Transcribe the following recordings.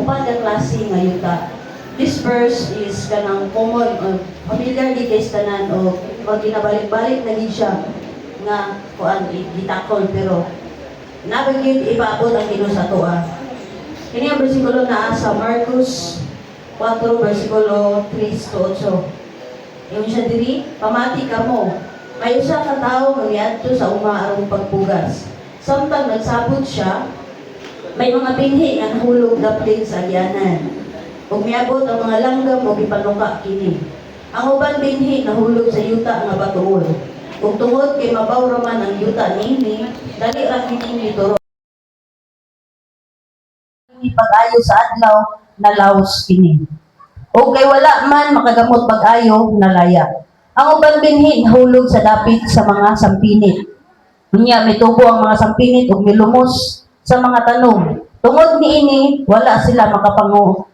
upat ka klase nga yuta. This verse is kanang common o familiar di kay tanan o pag ginabalik-balik na gid siya nga kuan gitakol pero nabagid ipaabot ang Ginoo sa toa. Kini ang bersikulo naa sa Marcos 4 bersikulo 3 to 8. Yung siya diri, pamati ka mo. Kayo sa katao mangyadto sa umaarong pagpugas. Samtang nagsabot siya, may mga binhi nga nahulog daplin sa agyanan. Ug miabot ang mga langgam o gipanuka kini. Ang uban binhi nahulog sa yuta nga batuon. Ug tungod kay mabaw raman ang yuta niini, dali ra kini lituro. Pag-ayo sa adlaw nalaos kini. O kay wala man makagamot pag-ayo nalaya. Ang uban binhi nahulog sa dapit sa mga sampinit. Unya mitubo ang mga sampinit ug milumos sa mga tanong. Tungod niini wala sila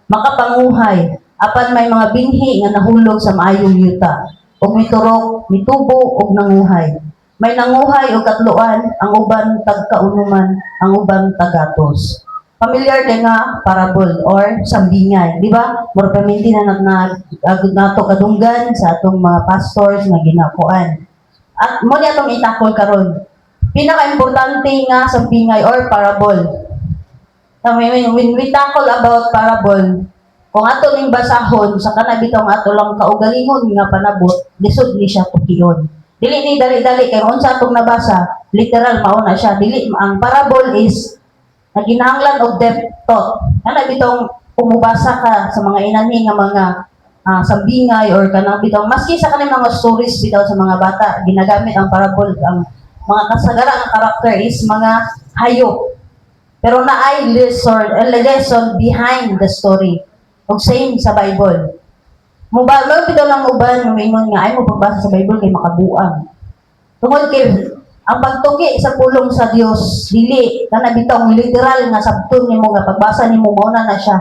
makapanguhay. Apan may mga binhi nga nahulog sa maayong yuta. Ug miturok, mitubo ug nanguhay. May nanguhay ug katluan, ang uban tagkaunuman, ang uban tagatos. Familiar kay nga parable or sambingay, di ba? Morpamente na nato kadunggan sa atong mga pastors nga ginakuan. At mo ni atong itakol karon. Pinaka-importante nga sambingay or parable. When we tackle about parable, kung ato ning basahon sa kana bitong ato lang kaugalingon nga panabot, lisod ni siya tukiyon. Dili ni dali-dali kay unsa atong nabasa, literal mao na siya. Dili ang parable is naginahanglan og depth thought. Kana bitong umubasa ka sa mga inani nga mga sambingay or kanang bitong maski sa kanang mga stories bitaw sa mga bata, ginagamit ang parable. Ang mga kasagara nga karakter is mga hayop. Pero naay lesson behind the story. Og same sa Bible. Mubalo bitaw lang uban mingon nga ay mo pagbasa sa Bible kay makabuang. Tungod kay ang pagtuki sa pulong sa Dios dili kana bitaw literal nga sabton nimo nga pagbasa nimo mao na siya.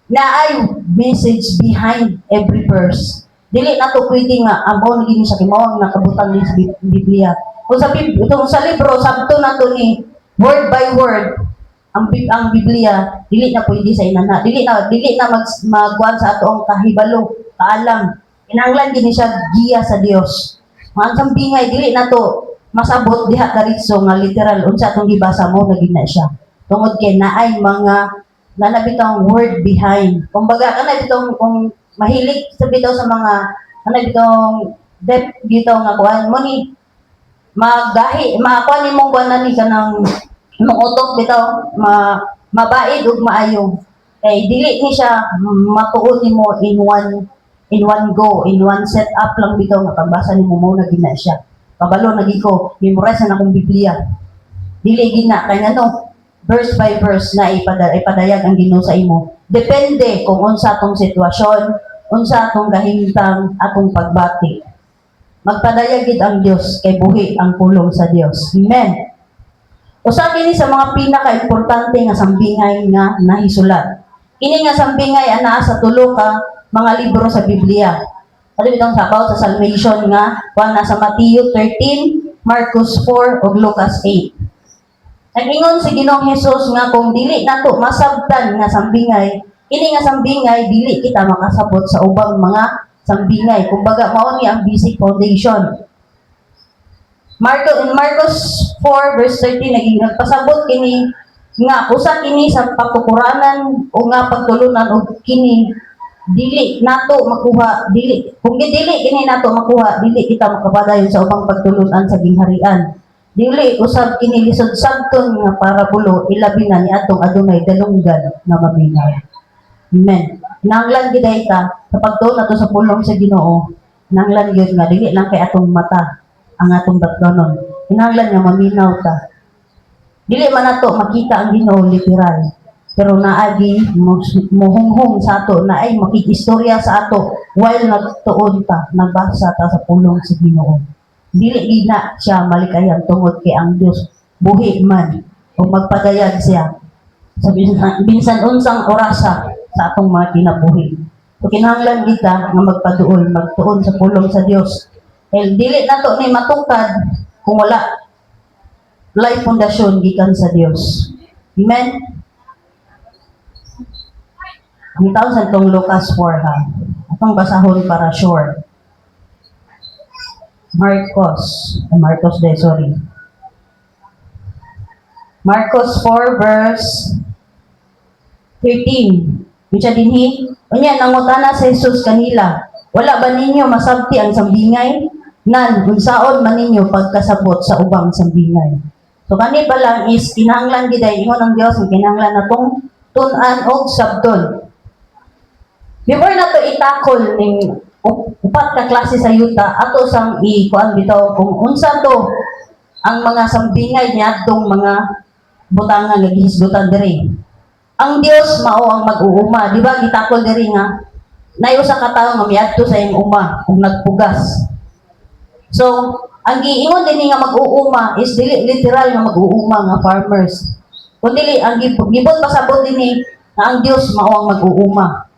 Naay message behind every verse. Dili nato pwede nga ambon gini sa kimawang nakabutang ni sa Biblia. Kung sa itong sa libro sabton nato ni word by word ang Biblia dili na pwede sa inana. Dili na magkuan sa ato ang kahibalo, kaalam. Kinahanglan gini siya giya sa Dios. Mga sambingay dili nato masabot diha karitso nga literal unsa atong gibasa mo na gina siya. Tungod kay naay mga nanabitong word behind. Kumbaga kana bitong kung mahilig sa bitaw sa mga kana bitong depth bitaw nga kuan mo ni magahi makuan nimong kuan ni kanang utok bitaw mabaid ug maayo. Kay dili ni siya matuod nimo in one go, in one set up lang bitaw nga pagbasa nimo mo na gina siya. Kabalo nagi ko, memorize na akong Biblia. Dili gina kay ngano verse by verse na ipadayag ang Ginoo sa imo. Depende kung unsa atong sitwasyon, unsa atong gahimtang atong pagbati. Magpadayag gid ang Dios kay buhi ang pulong sa Dios. Amen. Usa kini sa mga pinaka-importante nga sambingay nga nahisulat. Kini nga sambingay anaa sa tulo ka mga libro sa Biblia. Ano bitong sabaw sa salvation nga kuan sa Matthew 13, Marcos 4 ug Lucas 8. Nag-ingon si Ginoong Hesus nga kung dili nato masabtan nga sambingay, kini nga sambingay dili kita makasabot sa ubang mga sambingay. Kumbaga mao ni ang basic foundation. Marcos 4 verse 13 nagpasabot kini nga usa kini sa pagkukuranan o nga pagtulunan og kini dili nato makuha kung dili kini nato makuha dili kita makapadayon sa ubang pagtulunan sa gingharian. Dili usab kini lisod sabton nga parabulo ilabi na ni atong adunay dalunggan nga mabinaw. Amen. Nanglan gid ta sa pagtuon nato sa pulong sa Ginoo. Nanglan gyud nga dili lang kay atong mata ang atong batlonon. Kinahanglan nga maminaw ta. Dili man nato makita ang Ginoo literal. Pero naagi mohonghong sa ato na ay makikistorya sa ato while nagtuon ta, nagbasa ta sa pulong sa Ginoo. Dili gina siya malikayan tungod kay ang Dios buhi man o magpadayag siya sa bisan unsang orasa sa atong mga kinabuhi. So kinahanglan kita nga magtuon sa pulong sa Dios. Dili nato ni matungkad kung wala life pundasyon gikan sa Dios. Amen. Bitaw sa itong Lucas 4 ha. Atong basahon para sure. Marcos day, sorry. Marcos 4 verse 13. Kaya dinhi, unya nangutana sa Jesus kanila, wala ba ninyo masabti ang sambingay? Nan, unsaon man ninyo pagkasabot sa ubang sambingay. So kani pa lang is kinahanglan giday ingon ang Dios, kinahanglan natong tun-an og sabton. Before nato itakol ning upat ka klase sa yuta, ato sang ikuan bitaw kung unsa to ang mga sambingay niadtong mga butangan nga gihisgutan diri. Ang Dios mao ang mag-uuma, di ba? Gitakol diri nga nay usa ka tawo nga miadto sa iyang uma ug nagpugas. So, ang giingon dinhi nga mag-uuma is dili literal nga mag-uuma nga farmers. Kundi ang gibot pasabot dinhi nga ang Dios mao ang mag-uuma.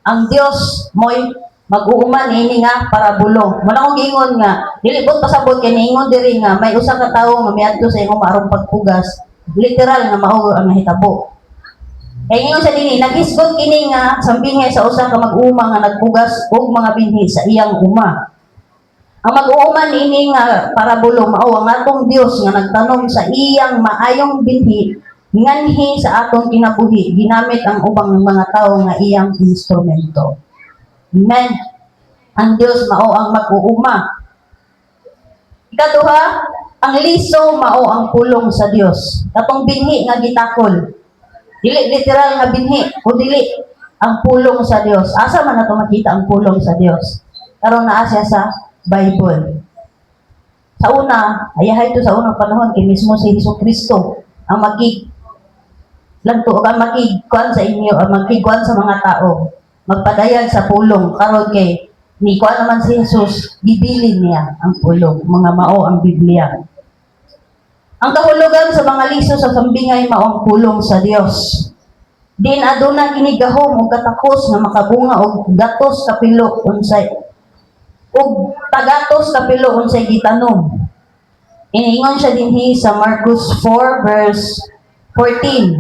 Ang Dios mo'y mag-uuma niini nga parabulo. Muna kong giingon nga, dili bot pasabot kay niingon diri nga may usa ka tawo nga miadto sa iyang uma aron pagpugas. Literal nga mao ang nahitabo. Kaya ngayon sa dini, naghisgot kini nga sambingay sa usa ka mag-uuma nga nagpugas og mga binhi sa iyang uma. Ang mag-uuma niini nga parabulo mao ang atong Dios nga nagtanom sa iyang maayong binhi nganhi sa atong kinabuhi ginamit ang ubang mga tawo nga iyang instrumento. Amen. Ang Dios mao ang mag-uuma. Ikaduha, ang liso mao ang pulong sa Dios. Katong binhi nga gitakol. Dili literal nga binhi o dili ang pulong sa Dios. Asa man nato makita ang pulong sa Dios? Karon naa siya sa Bible. Sa una, ayahay ito sa unang panahon kay mismo si Jesucristo ang magkiguan sa inyo, magkiguan sa mga tao, magpadayag sa pulong karon kay ni kuan naman si Jesus, gibilin niya ang pulong, mga mao ang Biblia. Ang kahulugan sa mga liso sa sambingay mao ang pulong sa Dios. Din aduna kini gahom ug katakos nga makabunga og gatos kapilo unsay ug tagatos kapilo unsay gitanom. Iniingon siya dinhi sa Marcos 4 verse 14.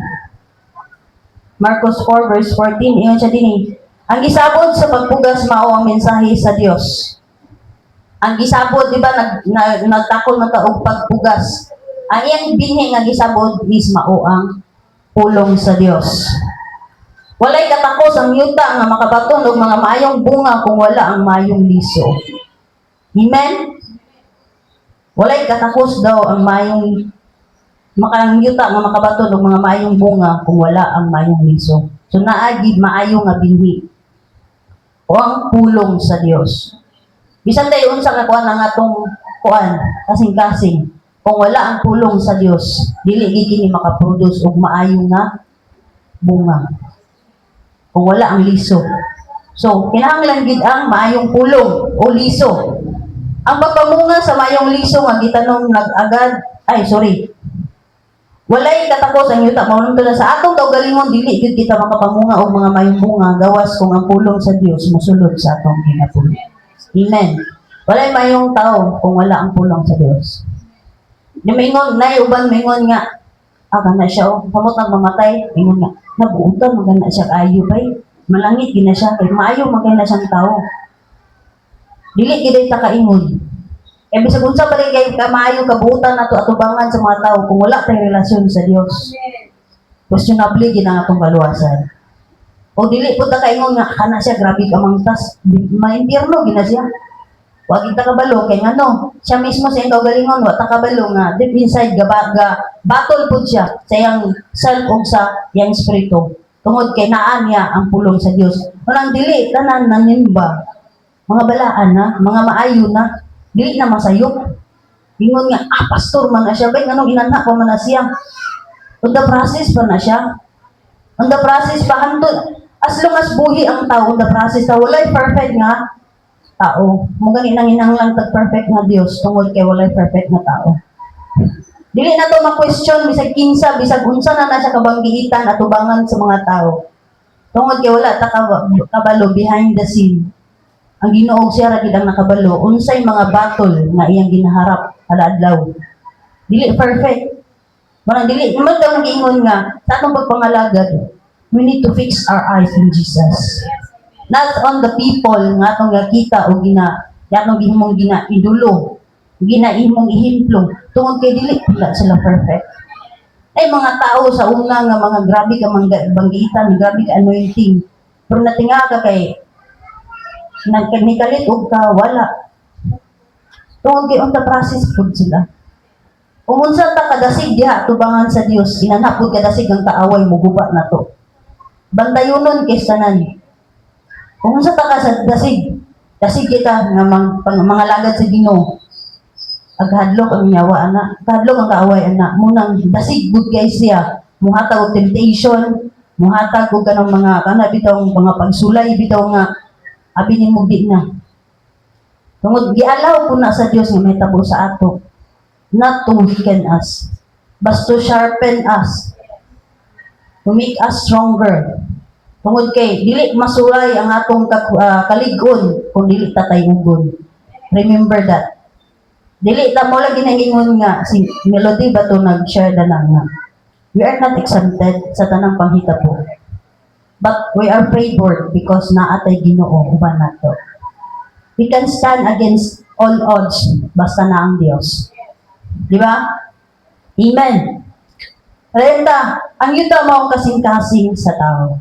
Marcos 4 verse 14 ingon siya dinhi, ang gisabot sa pagpugas mao ang mensahe sa Dios. Ang gisabot di ba nagtakol man ta og pagpugas. Ang iyang binhi nga gisabod is mao ang pulong sa Dios. Walay katakos ang yuta nga makabaton og mga maayong bunga kung wala ang maayong liso. Amen? Walay katakos daw ang maayong yuta nga makabaton og mga maayong bunga kung wala ang maayong liso. So naagi maayo nga binhi o ang pulong sa Dios. Bisan tayo unsa ka kuan ang atong kuan kasing-kasing. Kung wala ang pulong sa Dios, dili gid kini makaproduce og maayo nga bunga. Kung wala ang liso. So, kinahanglan gid ang maayong pulong o liso. Ang pagpamunga sa maayong liso nga gitanom walay katakos ang yuta mao nung sa atong kaugalingon dili gid kita makapamunga og mga maayong bunga gawas kung ang pulong sa Dios mosulod sa atong kinabuhi. Amen. Walay maayong tao kung wala ang pulong sa Dios. Di maingon, uban maingon nga, gana siya, kamot ang mamatay, maingon nga, nabuutan, magana siya kaayo bay, malangit gina siya, kay maayo magana siyang tao. Dili giday ta kaingon. E bisag unsa pa rin kay maayo kabuutan nato atubangan sa mga tao kung wala tayong relasyon sa Dios. Questionable gid ang atong kaluwasan. O dili pud ta kaingon nga kana siya grabe ka mangtas, maimpierno gina siya. Wa kita kabalo kay ngano, siya mismo sa iyang kaugalingon wa ta kabalo nga deep inside ga battle pud siya sa iyang self ug sa iyang espiritu. Tungod kay naa niya ang pulong sa Dios. Unang dili tanan nanimba. Mga balaan na, mga maayo na, dili na masayop. Ingon nga, pastor man na siya, bay nganong inanak pa man na siya. On the process pa na siya. On the process pa hantod as long as buhi ang tao on the process ta walay perfect nga tao. Mugani nang inanglang tag-perfect nga Dios tungod kay walay perfect nga tao. Dili na to ma-question bisag kinsa, bisag unsa na siya kabanggiitan at tubangan sa mga tao. Tungod kay wala ta kabalo behind the scene. Ang Ginoo siya ra gid ang nakabalo unsay mga battle nga iyang ginaharap kada adlaw. Dili perfect. Marang dili man daw nagiingon nga sa atong pagpangalagad We need to fix our eyes in Jesus. Not on the people nga atong nakita o atong gihimong idulong, ginaimong ihimplong, tungod kay dili pala sila perfect. Ay mga tao sa una nga mga grabe ka banggitan, grabe ka anointing. Pero natinga ka kay nagkanikalit og ka wala. Tungod kay unta process pud sila. Kung unsa ta kadasig diha tubangan sa Dios, inanapod kadasig ang kaaway mo guba na to. Bandayonon kay tanan. Kung unsa ta ka sa dasig kita nga mga lagad sa Ginoo. Aghadlok ang yawa ana, aghadlok ang kaaway ana, munang dasig gud kay siya, muhatag og temptation, muhatag og kanang mga bitaw mga pagsulay bitaw nga abi nimo di na. Tungod gialaw po na sa Dios nga may tabo sa ato, not to weaken us, but to sharpen us, to make us stronger. Tungod kay dili masulay ang atong kalig-on kung dili ta tayugon. Remember that. Dili ta mo lang ginaingon nga si Melody ba to nag-share na nga. We are not exempted sa tanang panghitabo. But we are favored because naatay Ginoo uban nato. We can stand against all odds basta na ang Dios. Di ba? Amen. Renta, ang yuta mao kasing-kasing sa tao.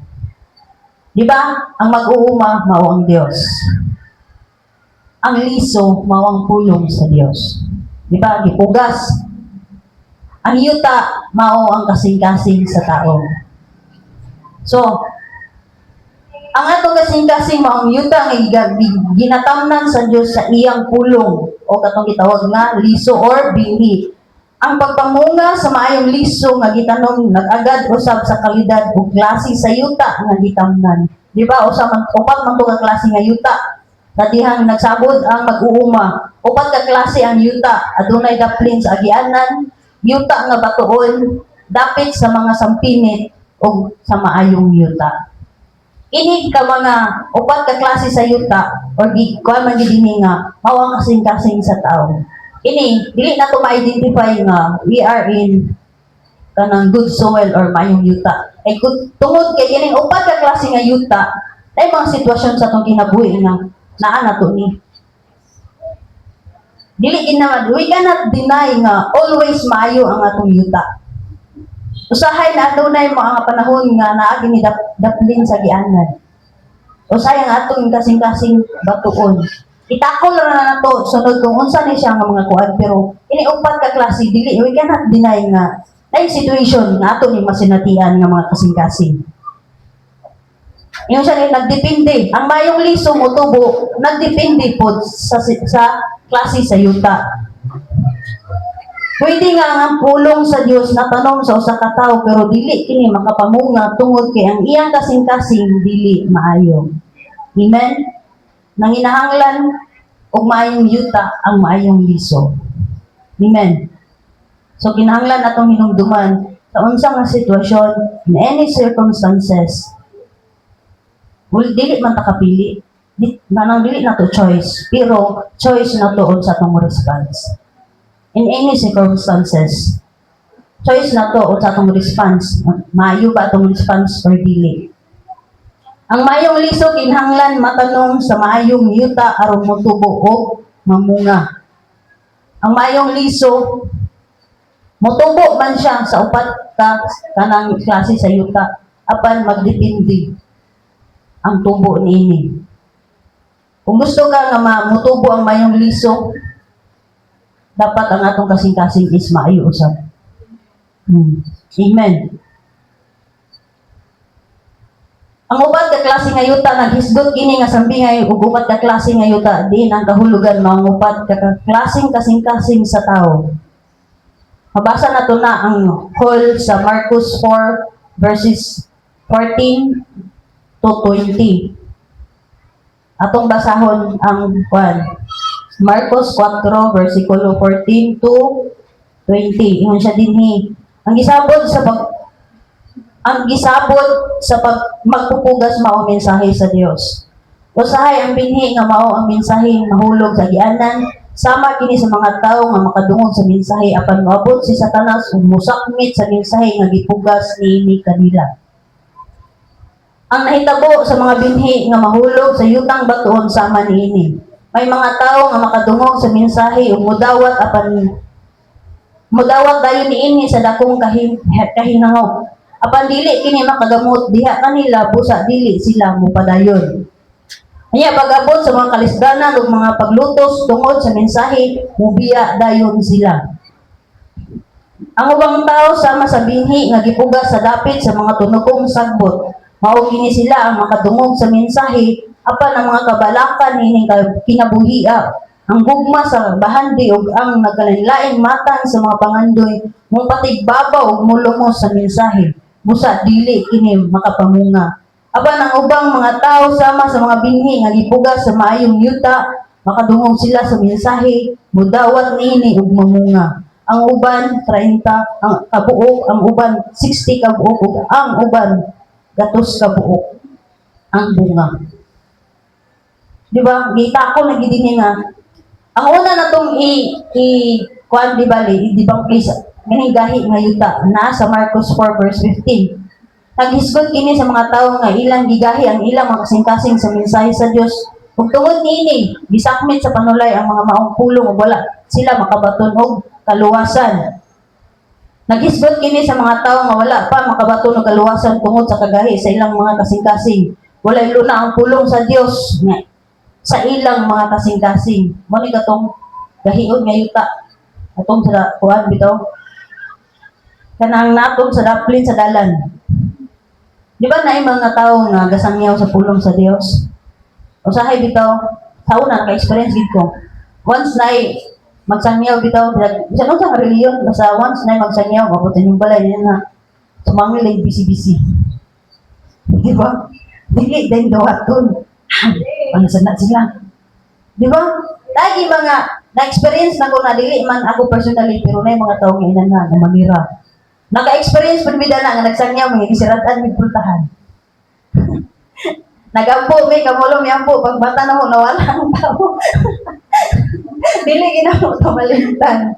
Di ba? Ang mag-uuma mao ang Dios. Ang liso mao ang pulong sa Dios. Di ba? Gipugas. Ang yuta mao ang kasing-kasing sa tao. So, ang atong kasing-kasing mao ang yuta nga ginatamnan sa Dios sa iyang pulong o katong gitawag nga liso or binhi. Ang pagpamunga sa maayong liso nga gitanong nag-agad usab sa kalidad ug klase sa yuta nga gitamnan. Di ba? Upat man to ka klase nga yuta. Sa dihang nagsabot ang mag-uuma, upat ka klase ang yuta, adunay daplin sa agianan, yuta nga batuon, dapit sa mga sampinit o sa maayong yuta. Ini ka mga upat ka klase sa yuta or kuan man gid nga mao ang kasing-kasing sa tao. Ini dili na to ma-identify nga we are in kanang good soil or maayong yuta. Ay tungod kay ining upat ka klase nga yuta, ay mga sitwasyon sa atong kinabuhi nga naa na to ni. Dili ginaman, we cannot deny nga always maayo ang atong yuta. Usahay na adunay mo ang panahon nga naa gini daplin sa gianan. Usahay ang atong kasing-kasing batuon. Itakol na nato sunod kung unsa ni siya nga mga kuan pero ini upat ka klase dili we cannot deny nga ay situation nga ato ni masinatian nga mga kasing-kasing. Yung siya rin, nagdepende. Ang mayong liso mo tubo, nagdepende po sa klase sa yuta. Pwede nga ang pulong sa Dios na tanong sa usa ka tawo pero dili kini makapamunga tungod kay ang iyang kasing-kasing dili maayo. Amen? Nanginahanglan og maayong yuta ang maayong liso. Amen? So kinahanglan atong hinumduman sa unsa nga sitwasyon in any circumstances. Well, dili man ta kapili. Nanang dili na to choice. Pero choice na to sa atong response. In any circumstances, choice na to sa atong response. Maayo ba atong response or dili? Ang maayong liso kinahanglan matanong sa maayong yuta aron motubo o mamunga. Ang maayong liso motubo man siya sa upat ka kanang klase sa yuta apan magdepende ang tubo niini. Kung gusto ka nga mutubo ang mayong liso, dapat ang atong kasing-kasing is maayo usab. Amen. Ang upat ka klase nga yuta naghisgot kini nga sambingay ug upat ka klase nga yuta din ang kahulugan mga upat ka klaseng kasing-kasing sa tao. Mabasa na to na ang whole sa Marcos 4 verses 14 to 20. Atong basahon ang Marcos 4 versikulo 14 to 20. Ingon siya dinhi. Ang gisabot sa magpupugas mao mensahe sa Dios. Usahay ang binhi nga mao ang mensahe mahulog sa gianan sama kini sa mga tawo nga makadungog sa mensahe apan moabot si Satanas ug musakmit sa mensahe nga gipugas niini kanila. Ang nahitabo sa mga binhi nga mahulog sa yutang batuon sama niini. May mga tawo nga makadungog sa mensahe ug mudawat dayon niini sa dakong kahinangok. Apan dili kini makagamot diha kanila busa dili sila mopadayon. Kaya pag-abot sa mga kalisdanan ug mga paglutos tungod sa mensahe, mubiya dayon sila. Ang ubang tao sama sa binhi nga gipugas sa dapit sa mga tunokong sagbot. Mao kini sila ang makadungog sa mensahe apan ang mga kabalakan nining kinabuhia. Ang gugma sa bahandi ug ang nagkalain-laing matan sa mga pangandoy mong patigbabaw ug mulumos sa mensahe. Busa dili kini makapamunga. Apan ang ubang mga tao sama sa mga binhi nga gipugas sa maayong yuta, makadungog sila sa mensahe, mudawat niini ug mamunga. Ang uban 30 ang kabuok, ang uban 60 kabuok ug ang uban gatos kabuok ang bunga. Di ba? Gita ko na gidini nga ang una na tong kuan di bali, di bang please gahi nga yuta na sa Marcos 4 verse 15. Naghisgot kini sa mga tawo nga ilang gigahi ang ilang mga kasing-kasing sa mensahe sa Dios. Ug tungod niini, gisakmit sa panulay ang mga maong pulong ug wala sila makabaton og kaluwasan. Naghisgot kini sa mga tawo nga wala pa makabaton og kaluwasan tungod sa kagahi sa ilang mga kasing-kasing. Walay luna ang pulong sa Dios nga sa ilang mga kasing-kasing. Mo ni katong gahion nga yuta. Atong sa kuan bitaw. Kanang natong sa daplin sa dalan. Di ba na mga tao nga gasangyaw sa pulong sa Dios? Usahay bitaw, sa una naka-experience gid ko. Once na magsangyaw bitaw, bisan unsa nga reliyon, basta once na magsangyaw, mabutin yung balay niya na sumangil lang bisi-bisi. Di ba? Dili din dawaton. Ano sana sila? Di ba? Lagi mga na-experience na ko na dili man ako personally, pero na yung mga tao nga na mamira. Naka-experience pa nila na nga nagsangyaw mga isiratan may pultahan. Nagampo may kamulong yampo pagbata na mo nawala ang tao. Dili ginamo to malintan.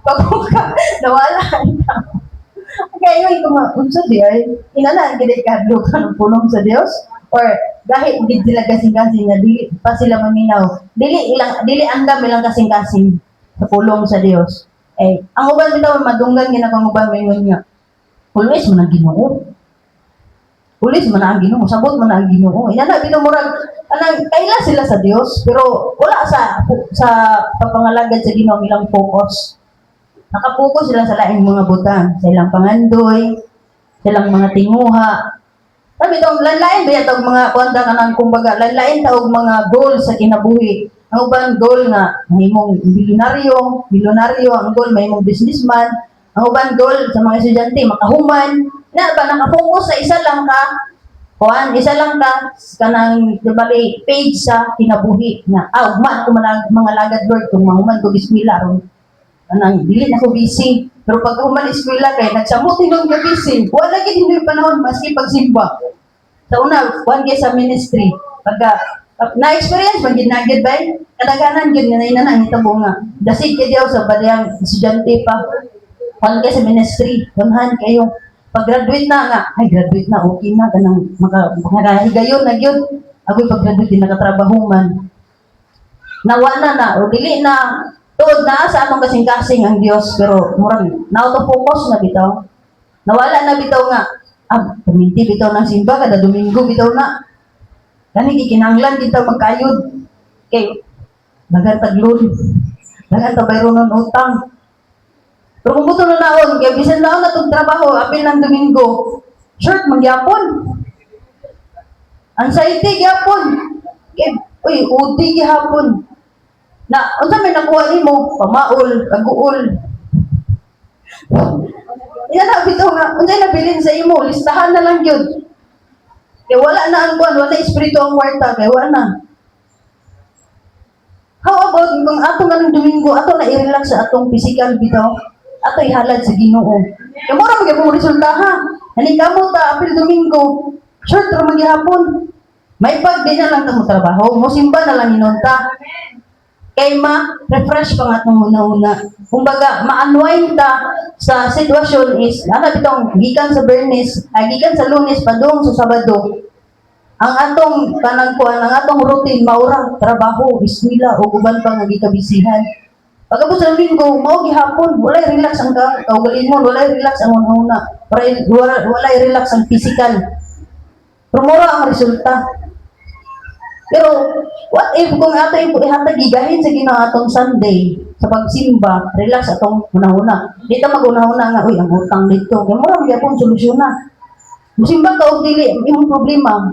Pagbuka nawala ang tao. Kaya yung unsa di ay inanan gid kadlo kanang pulong sa Dios or dahil gid sila kasing-kasing nga dili pa sila maminaw. Dili andam ilang kasing-kasing sa pulong sa Dios. Ang uban bitaw madunggan ginakang uban mingon nga. Pulis man ang Ginoo. Pulis man ang Ginoo, sabot man ang Ginoo. Inana bitaw murag anang kaila sila sa Dios pero wala sa papangalagad sa Ginoo ilang focus. Nakapokus sila sa laing mga butang, sa ilang pangandoy, sa ilang mga tinguha. Sabi daw lanlain ba tawag mga kuanda kanang kumbaga lanlain tawag mga goal sa kinabuhi. Ang uban goal nga mahimong milyonaryo, ang goal mahimong businessman, ang uban goal sa mga estudyante makahuman. Na ba naka-focus sa isa lang ka kanang dibali page sa kinabuhi na ugma ko mga lagad Lord kung mahuman ko bismillah ron. Kanang dili na ko busy. Pero pag human eskwela kay nagsamot hinong nga busy. Wala gid hindi panahon maski pagsimba. Sa una, one day sa ministry. Pagka na-experience man ginagid ba? Kadaganan gyud nga na nang hitabo nga. Dasig kay diaw sa badiyang estudyante pa. One day sa ministry, kunhan kayo pag-graduate na nga, ay graduate na okay na kanang makahigayon na gyud. Agoy pag-graduate din nakatrabaho man. Nawana na o dili na tuod na sa atong kasing-kasing ang Dios pero murag na-auto-focus na bitaw. Nawala na bitaw nga puminti bitaw ng simba kada Domingo bitaw na. Kani gikinahanglan bitaw magkayod. Kay dagan taglon. Dagan ta bayronon utang. Pero kung buto na naon, kaya bisan naon na itong trabaho, apil ng Domingo, short magyapon. Anxiety gyapon. Kaya, udi gyapon. Na, unsa may nakuha ni mo, pamaol, kaguol. Ina bitaw nga, unsa nabilin sa imo, listahan na lang yun. Kaya wala na ang buwan, wala espiritu ang warta, kaya wala na. How about kung ato nga ng Domingo, ato na i-relax sa atong physical bitaw, ato ihalad sa Ginoo. Kaya mura magyapong resulta ha. Nanikamo ta, apil Domingo, short ra magyapon. May pag di na lang ta mo trabaho, mo simba na lang inunta. kay ma-refresh pa nga itong una-una. Kumbaga, ma-unwind ta sa sitwasyon is, ano bitong gikan sa Bernes, gikan sa Lunes padung sa Sabado, ang atong kanang ang atong routine maurang trabaho, eskwela o uban pa nga gikabisihan. Pagkabot sa linggo, mao gihapon, walay relax ang kaugalingon, walay relax ang una-una, walay relax ang physical. Pero mura ang resulta. Pero what if kung ato ihatag gigahin sa Ginoo atong Sunday sa pagsimba, relax atong una-una. Dito mag-una-una nga, uy, ang utang dito. Kaya mura gyapon solusyon na. Musimba ka og dili imong problema.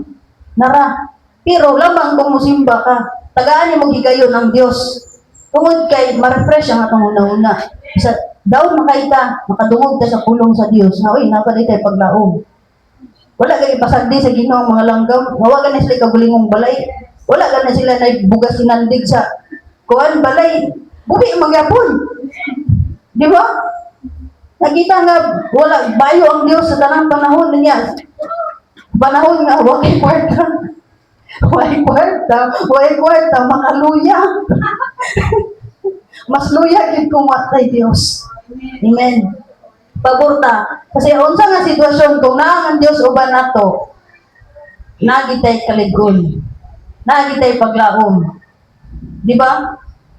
Nara. Pero lamang kung musimba ka, tagaan mo gigayon ang Dios. Tungod kay ma-refresh ang atong una-una. Sa daw makaita, makadungog ta sa pulong sa Dios. Na uy, napalit tay paglaom. Wala kay pasagdi sa Ginoo ang mga langgam. Wa na sila kabulingong balay. Wala na sila nagbugas sinandig sa kuan balay. Buhi magyapon. Di ba? Nakita nga wala bayo ang Dios sa tanang panahon niya. Panahon nga way kwarta. Way kwarta makaluya. Mas luya gid kung matay Dios. Amen. Paborta. Kasi unsa nga sitwasyon kung naa ang Dios uban nato, nagitay kaliggon. Nagitay paglaom. Di ba?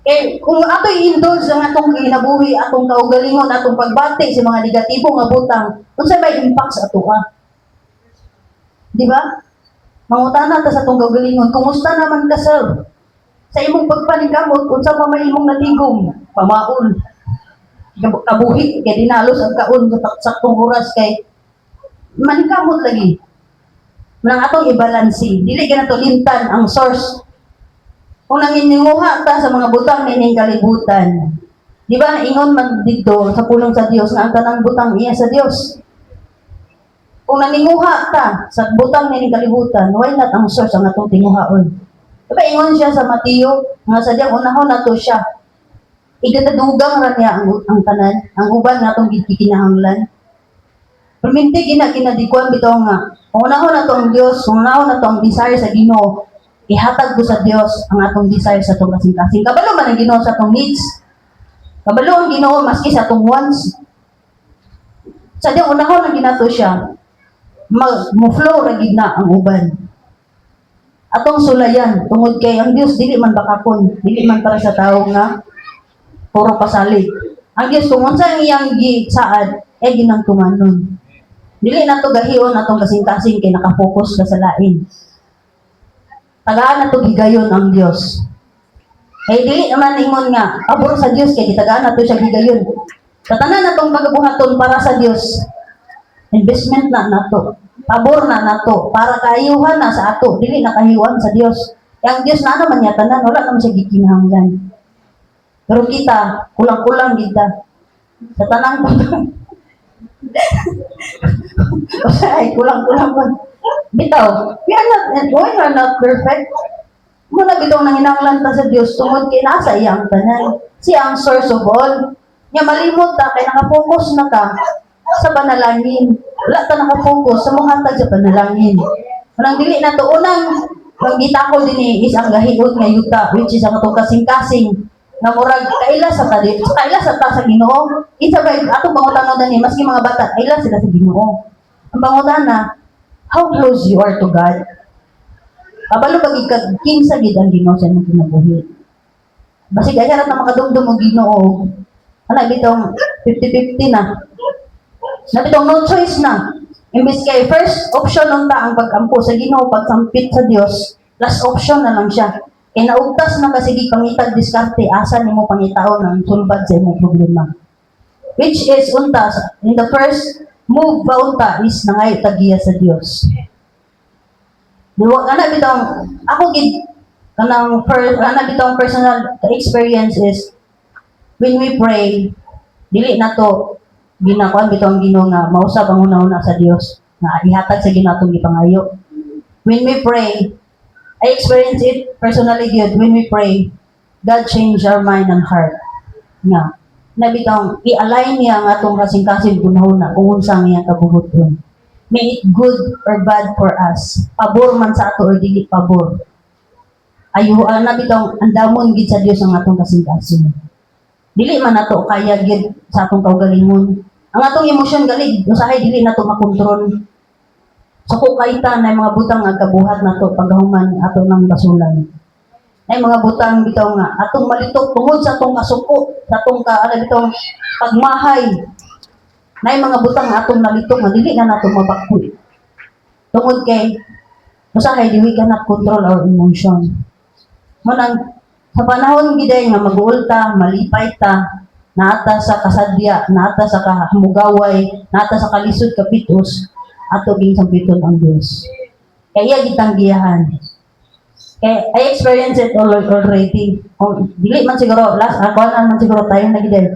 Eh, kung ato i-indulge ang atong kinabuhi, atong kaugalingon, atong pagbati sa mga negatibong nga butang, unsa may impact sa ato ha? Di ba? Mangutana ta sa atong kaugalingon, kumusta naman ka sir? Sa imong pagpaningkamot, unsa pa may imong natigom? Pamaol. Kabuhi, kay dinalos ang kaon sa saktong oras kay maningkamot lagi. Nang atong ibalansi, dili ganato lintan ang source. Kung nangininguha ta sa mga butang nining kalibutan, di ba ingon man dito sa pulong sa Dios na ang tanang butang iya sa Dios. Kung nanginguha ta sa butang nining kalibutan, why not ang source ang atong tinguhaon? Di ba ingon siya sa Mateo, nga sadyang unahon nato siya. Igadadugang ra niya ang tanan, ang uban natong gikinahanglan. Perminti ginadikuan bitaw nga, kung unahon na to ang Diyos, kung unahon na to ang desire sa Ginoo, ihatag ko sa Diyos ang atong desire sa atong kasing-kasing. Kabalo man ang Ginoo sa atong needs. Kabalo ang Ginoo maski sa atong wants. Sa diyang unahon ang ginato siya, mo-flow ra gid na ang uban. Atong sulayan, tungod kay ang Diyos dili man bakakon, dili man para sa tao nga puro pasalig. Ang Diyos kung unsa ang iyang gisaad, ginang tumanon. Dili na to gahion atong kasing-kasing kay nakapokus ka sa lain. Tagaan na to gigayon ang Dios. Kay dili naman ingon nga pabor sa Dios kay gitagaan na to siya gigayon. Sa tanan natong pagabuhaton para sa Dios, investment na nato. Pabor na nato para kaayuhan na sa ato, dili na kahiwan sa Dios. Ang Dios na naman niya tanan, wala naman siya gikinahanglan. Pero kita, kulang-kulang kita. Sa tanang ay, kulang-kulang man. Bitaw, we are not perfect. Muna bitaw nang hinanglan ta sa Diyos, tungod kay nasa iyang tanan. Siya ang source of all. Nga malimot ta, kay nakapokus na ka sa panalangin. Wala ta nakapokus sa mga hatag sa panalangin. Unang dili na to, unang paggitakol din is ang gahiot nga yuta, which is ang itong kasing-kasing na murag kaila sa ta sa Ginoo. Isa ba atong pangutana ni maski mga bata kaila sila sa Ginoo. Ang pangutana, how close you are to God? Kabalo pag kinsa gid ang Ginoo sa imong kinabuhi. Basig ay na makadumdum og Ginoo. Ana bitong 50-50 na. Na bitong no choice na. Imbis kay first option unta ang pag-ampo sa Ginoo, pagsampit sa Dios, last option na lang siya. Kaya naugtas na kasi di pangitag diskarte, asa ni mo pangitaon ng sulbad sa imong problema. Which is unta, in the first move ba unta is nangay tagiya sa Dios. Diwa kana bitong ako gid kanang bitong personal experience is when we pray, dili na to ginakuan bitong Ginoo nga mausab ang una-una sa Dios nga ihatag sa Ginoo atong gipangayo. When we pray, I experience it personally good when we pray, God change our mind and heart. Nga, nabitang i-align niya ang atong kasing-kasing gunahuna kung unsa ang iyang kabubuton. May it good or bad for us. Pabor man sa ato or dili pabor. ayuan na bitong andamon gid sa Dios ang atong kasing-kasing. Dili man nato kaya gid sa atong kaugalingon. Ang atong emosyon gali usahay dili nato makontrol. Sa kukaita na mga butang nga kabuhat nato paghuman ato ng basulan. Ay mga butang bitaw nga atong malitok tungod sa atong kasuko, sa atong bitong pagmahay. Nay mga butang nga atong nalitok nga dili na nato mabakti. Tungod kay usahay dili ka na control our emotion. Manang sa panahon giday nga mag-uulta, malipay ta, naata sa kasadya, naata sa kahamugaway, naata sa kalisod kapitos, ato ging sampiton ang Dios. Kaya gitang giyahan. Kaya I experience it already. Kung dili man siguro, last ako man siguro tayo na giday.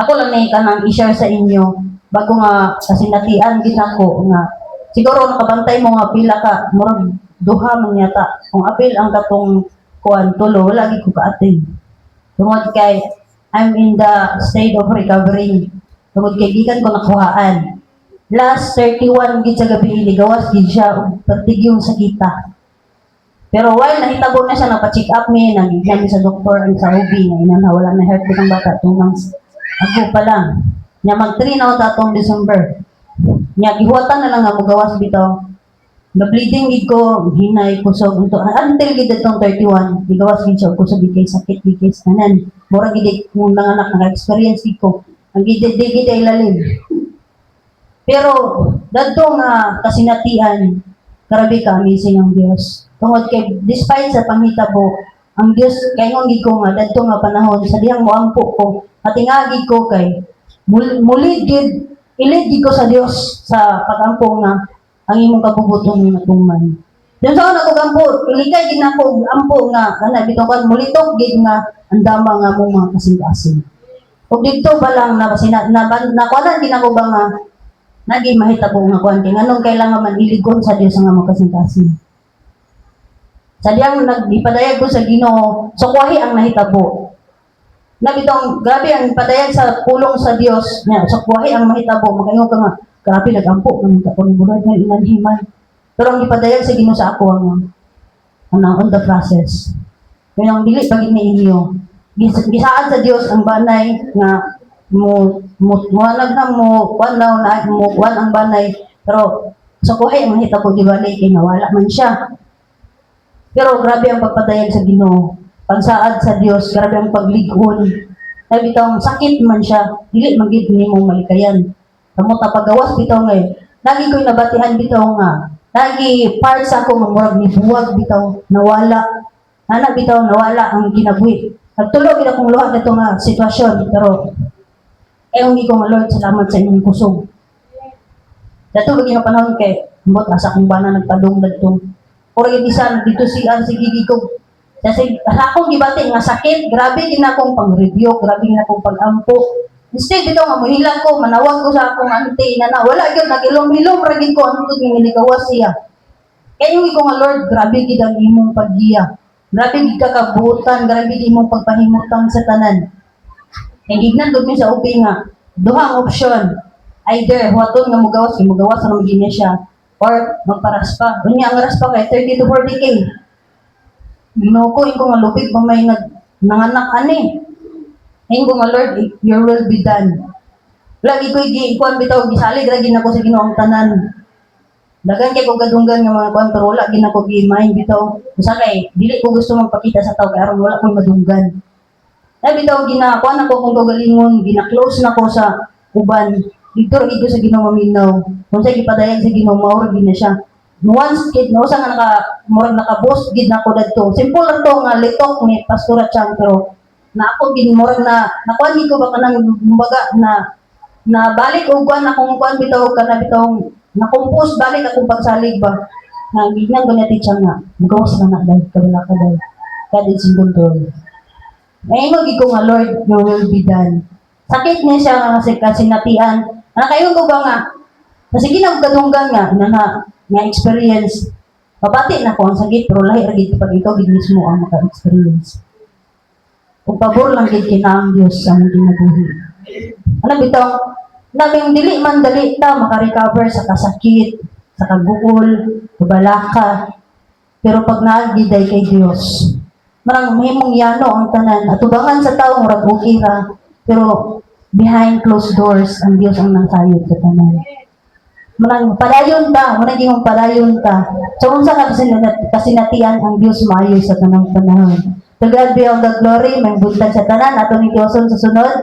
Ako lang na kanang i-share sa inyo bago nga kasinatian gid ako nga siguro nakabantay mo nga pila ka murag duha man yata. Kung apil ang katong kuan tulo wala gid ko kaatay. Tungod kay I'm in the state of recovery. Tungod kay gikan ko nakuhaan. Last 31 gid sa gabi ligawas gid siya og pertigyong sakita. Pero while nahitabo na siya, napa-check up me, nag-exam sa doktor ang sa OB, nga inana, wala na heartbeat ang bata, 2 months. Ako pa lang. Nya mag-3 na ako tatong December. Nya gihuwatan na lang nga mugawas bitaw. Na-bleeding gid ko, hinay, kusog, until gid itong 31, gigawas gid siya, kusog gid kay sakit, gid kay kanan. Mura gid kung nanganak, naka-experience gid ko. Ang gid ay lalim. Pero, dadto nga kasinatian, grabe ka, amazing ang Diyos. Tungod kay despite sa panghitabo, ang Dios kay ngon gid ko nga dadto nga panahon sa diyang moampo ko, matingagi ko kay mulid gid ilid gid ko sa Dios sa pagampo nga ang imong kabubuton nga tuman. Diyan sa ako gampo, iligay gid nako ampo nga kana bitaw kan mulitok gid nga andama nga mong mga kasing-kasing. Ug didto ba lang na nakuha din ako ba nga naging mahitabo nga kuan kay nganong kailangan man iligon sa Dios nga mga kasing-kasing. Sadyang nagpadayag ko sa Ginoo, sukwahi ang nahitabo. Nabitong grabe ang padayag sa pulong sa Dios, nya sukwahi ang mahitabo, magayo ka nga, grabe nagampo ng kapunibulan ng inanhiman. Pero ang ipadayag sa Ginoo sa ako ang on the process. Kaya ang dili pag inyo, gisaan sa Dios ang banay nga wanag na kuan ang banay, pero sukwahi ang mahitabo di bali kay nawala man siya. Pero grabe ang pagpadayag sa Ginoo. Pagsaad sa Dios, grabe ang pagligon. Ay bitaw sakit man siya, dili man gid nimo malikayan. Kamot ta pagawas bitaw ngay. Lagi ko'y nabatihan bitaw nga. Lagi part sa ako nga murag ni buwag bitaw nawala. Ana bitaw nawala ang kinabuhi. Nagtulo gid akong luha dito nga sitwasyon, pero hindi ko nga Lord, salamat sa inyong kusog. Dato bagi nga panahon kay mbot asa kong bana nagpadung dadto. Or ibisan dito siya sige ko. Kasi ako gibati nga sakit, grabe gid akong pang-review, grabe gid akong pag-ampo. Instead dito nga muhilang ko, manawag ko sa akong auntie na wala gyud nagilom-hilom ra gid ko ang tuging niligawas siya. Kaya yung ko nga Lord, grabe gid ang imong paggiya. Grabe gid ka kabutan, grabe gid imong pagpahimutang sa tanan. Kaya gignan gud mi sa upi nga, duhang option. Either huwaton nga mugawas na magina siya, or magparaspa. Unya ang raspa kay 30 to 40K. Ginoo ko nga lupit pa may nanganak ani. Ingo nga Lord, your will be done. Lagi ko kuan bitaw gisalig ra gid nako sa Ginoo ang tanan. Dagan kay ko gadunggan nga mga kuan pero wala gid nako gi-mind bitaw. Usa kay dili ko gusto magpakita sa tao kay aron wala ko madunggan. Ay bitaw ginakuan ako kung kagalingon, gina-close nako sa uban. Dito rin ito sa Ginoo maminaw. Kung sa ipadayag sa Ginoo, maurag na siya. Once, kid, no, sa nga murag naka-boss, gid na ko dito. Simple lang to nga, litok ni Pastora Chang, pero na ako, gid, murag na, nakuhan ko ba ka ng, baga, na balik o kuhan, akong kuhan bitaw, ka na bitaw, na-compose, balik akong pagsalig ba. Na, gignan ko niya titsang nga, magawas na na, dahil, kabala ka dahil, kadit sa control. Ngayon, gid ko nga, Lord, your will be done. Sakit niya siya nga kasinatian. Kayo ko ba nga, sige na kadunggan nga experience. Pabati na ko ang sakit, pero lahi ragid pag ikaw gid mismo ang maka-experience. Kung pabor lang gid kina ang Dios ang ginabuhi. Ano bitaw, nabing dili man dali ta maka-recover sa kasakit, sa kagukol, kabalaka. Pero pag naagiday kay Dios, marang mahimong yano ang tanan. At tubangan sa tao, murag okay ra. Pero behind closed doors, ang Dios ang nasayod sa tanan. Manang padayon ta, manang gihong padayon ta. So unsa nga kasinatian ang Dios maayo sa tanang panahon. To God be all the glory, may buntag sa tanan ato ni Dioson sa sunod.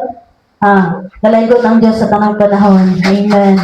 Dalaygon ang Dios sa tanang panahon. Amen.